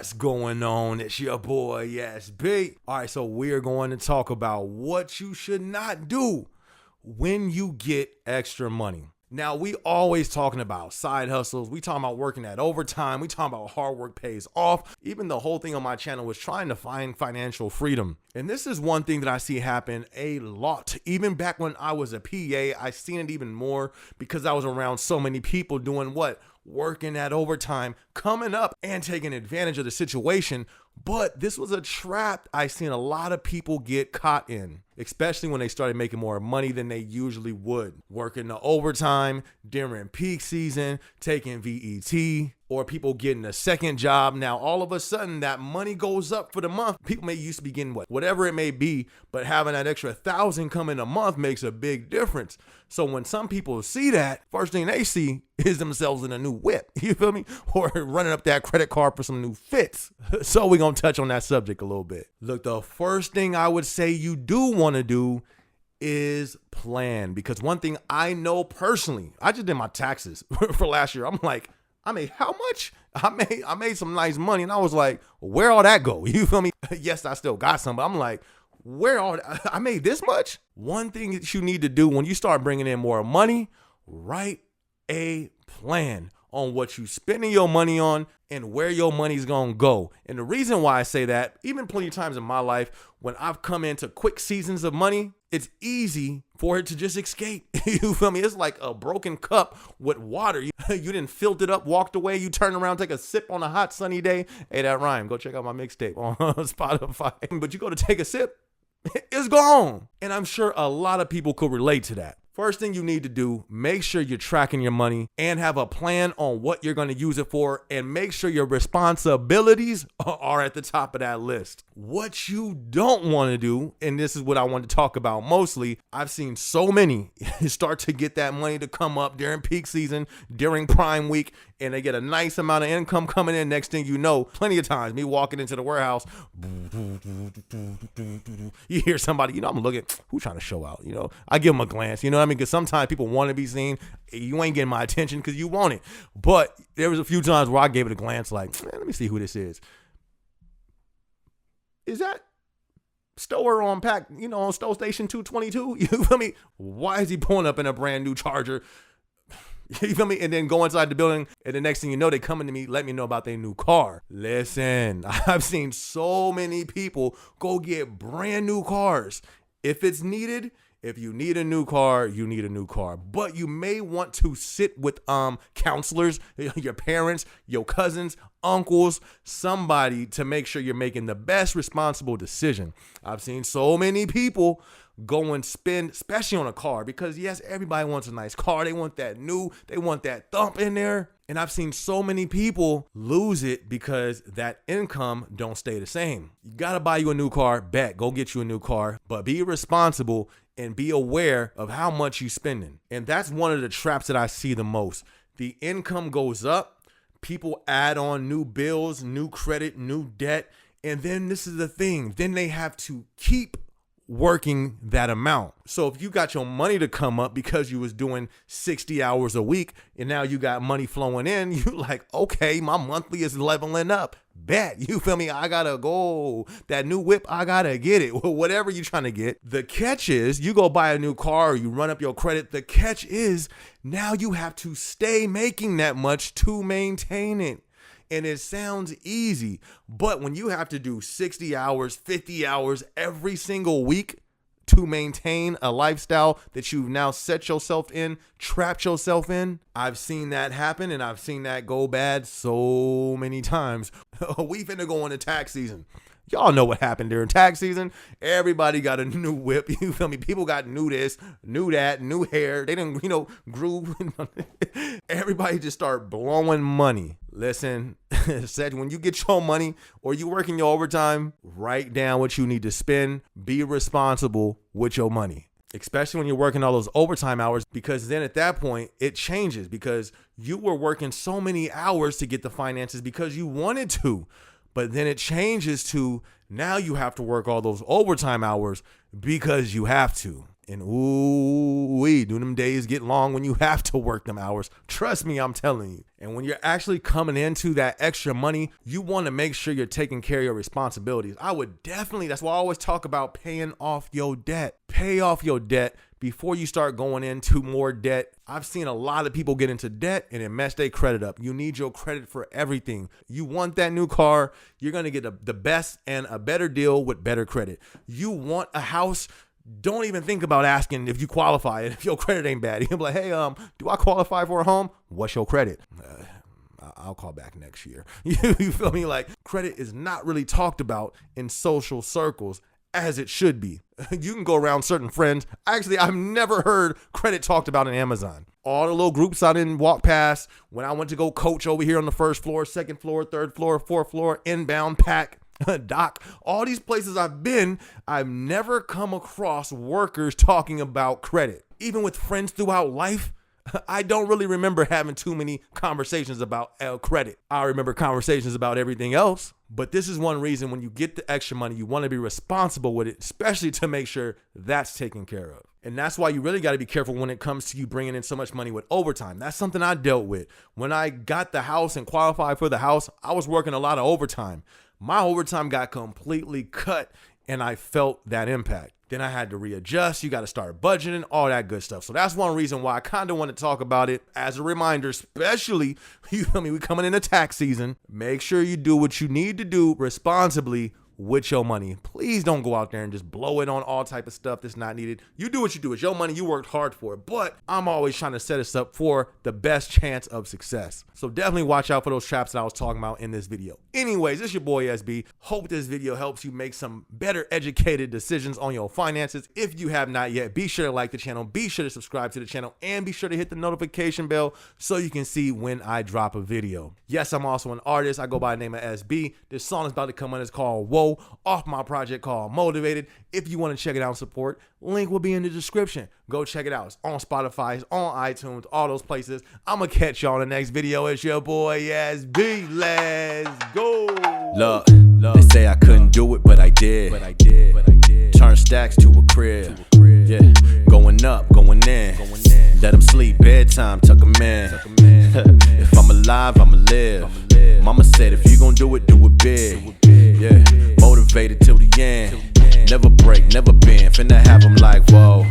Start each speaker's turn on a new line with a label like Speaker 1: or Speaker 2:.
Speaker 1: What's going on? It's your boy, SB. All right, so we're going to talk about what you should not do when you get extra money. Now, we always talking about side hustles. We talking about working at overtime. We talking about hard work pays off. Even the whole thing on my channel was trying to find financial freedom. And this is one thing that I see happen a lot. Even back when I was a PA, I seen it even more because I was around so many people doing what? Working at overtime, coming up and taking advantage of the situation. But this was a trap I seen a lot of people get caught in, especially when they started making more money than they usually would. Working the overtime during peak season, taking VET, or people getting a second job. Now, all of a sudden, that money goes up for the month. People may used to be getting whatever it may be, but having that extra $1,000 come in a month makes a big difference. So when some people see that, first thing they see is themselves in a new whip. You feel me? Or running up that credit card for some new fits. So we're going to touch on that subject a little bit. Look, the first thing I would say you do want to do is plan. Because one thing I know personally, I just did my taxes for last year. I'm like, I made how much? I made some nice money. And I was like, where all that go? You feel me? Yes, I still got some, but I'm like, where all I made this much? One thing that you need to do when you start bringing in more money, write a plan on what you spending your money on and where your money's gonna go. And the reason why I say that, even plenty of times in my life, when I've come into quick seasons of money, it's easy for it to just escape. You feel me? It's like a broken cup with water. You didn't filled it up, walked away, you turn around, take a sip on a hot sunny day. Hey, that rhyme. Go check out my mixtape on Spotify. But you go to take a sip, it's gone. And I'm sure a lot of people could relate to that. First thing you need to do, make sure you're tracking your money and have a plan on what you're going to use it for, and make sure your responsibilities are at the top of that list. What you don't want to do, and this is what I want to talk about mostly, I've seen so many start to get that money to come up during peak season, during prime week, and they get a nice amount of income coming in. Next thing you know, plenty of times, me walking into the warehouse, you hear somebody, I'm looking, who's trying to show out? I give them a glance, what I mean? Because sometimes people want to be seen. You ain't getting my attention because you want it. But there was a few times where I gave it a glance like, man, let me see who this is. Is that Stower on pack, on Stow Station 222? You feel me? Why is he pulling up in a brand new Charger? You feel me? And then go inside the building, and the next thing you know, they coming to me, let me know about their new car. Listen, I've seen so many people go get brand new cars. If it's needed, if you need a new car, you need a new car. But you may want to sit with counselors, your parents, your cousins, uncles, somebody to make sure you're making the best responsible decision. I've seen so many people go and spend, especially on a car, because yes, everybody wants a nice car. They want that new, they want that thump in there. And I've seen so many people lose it because that income don't stay the same. You got to buy you a new car, bet, go get you a new car, but be responsible and be aware of how much you're spending. And that's one of the traps that I see the most. The income goes up, people add on new bills, new credit, new debt, and then this is the thing, then they have to keep working that amount. So if you got your money to come up because you was doing 60 hours a week and now you got money flowing in, you like, okay, my monthly is leveling up. Bet, you feel me? I gotta go. That new whip, I gotta get it. Whatever you're trying to get. The catch is you go buy a new car or you run up your credit. The catch is now you have to stay making that much to maintain it. And it sounds easy, but when you have to do 60 hours, 50 hours every single week to maintain a lifestyle that you've now set yourself in, trapped yourself in, I've seen that happen and I've seen that go bad so many times. We finna go into tax season. Y'all know what happened during tax season. Everybody got a new whip. You feel me? People got new this, new that, new hair. They didn't, grew. Everybody just start blowing money. Listen, said when you get your money or you working your overtime, write down what you need to spend. Be responsible with your money, especially when you're working all those overtime hours, because then at that point it changes because you were working so many hours to get the finances because you wanted to. But then it changes to now you have to work all those overtime hours because you have to. And ooh, do them days get long when you have to work them hours. Trust me, I'm telling you. And when you're actually coming into that extra money, you want to make sure you're taking care of your responsibilities. That's why I always talk about paying off your debt. Pay off your debt before you start going into more debt. I've seen a lot of people get into debt and it mess their credit up. You need your credit for everything. You want that new car, you're going to get the best and a better deal with better credit. You want a house, don't even think about asking if you qualify if your credit ain't bad. You can be like, hey, do I qualify for a home? What's your credit? I'll call back next year. You feel me? Like, credit is not really talked about in social circles as it should be. You can go around certain friends. Actually, I've never heard credit talked about in Amazon. All the little groups I didn't walk past when I went to go coach over here on the first floor, second floor, third floor, fourth floor, inbound pack, doc, all these places I've been, I've never come across workers talking about credit. Even with friends throughout life, I don't really remember having too many conversations about credit. I remember conversations about everything else, but this is one reason when you get the extra money, you want to be responsible with it, especially to make sure that's taken care of. And that's why you really got to be careful when it comes to you bringing in so much money with overtime. That's something I dealt with. When I got the house and qualified for the house, I was working a lot of overtime. My overtime got completely cut and I felt that impact. Then I had to readjust. You got to start budgeting, all that good stuff. So that's one reason why I kind of want to talk about it as a reminder, especially, you feel me, we coming into tax season. Make sure you do what you need to do responsibly with your money. Please don't go out there and just blow it on all type of stuff that's not needed. You do what you do. It's your money. You worked hard for it. But I'm always trying to set us up for the best chance of success. So definitely watch out for those traps that I was talking about in this video. Anyways, it's your boy SB. Hope this video helps you make some better educated decisions on your finances. If you have not yet, be sure to like the channel, be sure to subscribe to the channel, and be sure to hit the notification bell so you can see when I drop a video. Yes, I'm also an artist. I go by the name of SB. This song is about to come on. It's called Whoa, off my project called Motivated. If you want to check it out and support, link will be in the description. Go check it out. It's on Spotify, it's on iTunes, all those places. I'm going to catch y'all in the next video. It's your boy SB. Let's go.
Speaker 2: Look, they say I couldn't do it, but I did. Turn stacks to a crib. Yeah, going up, going in. Let them sleep, bedtime, tuck them in. If I'm alive, I'ma live. Mama said if you gon' do it big. Yeah, motivated till the end. Never break, never bend. Finna have them like, whoa.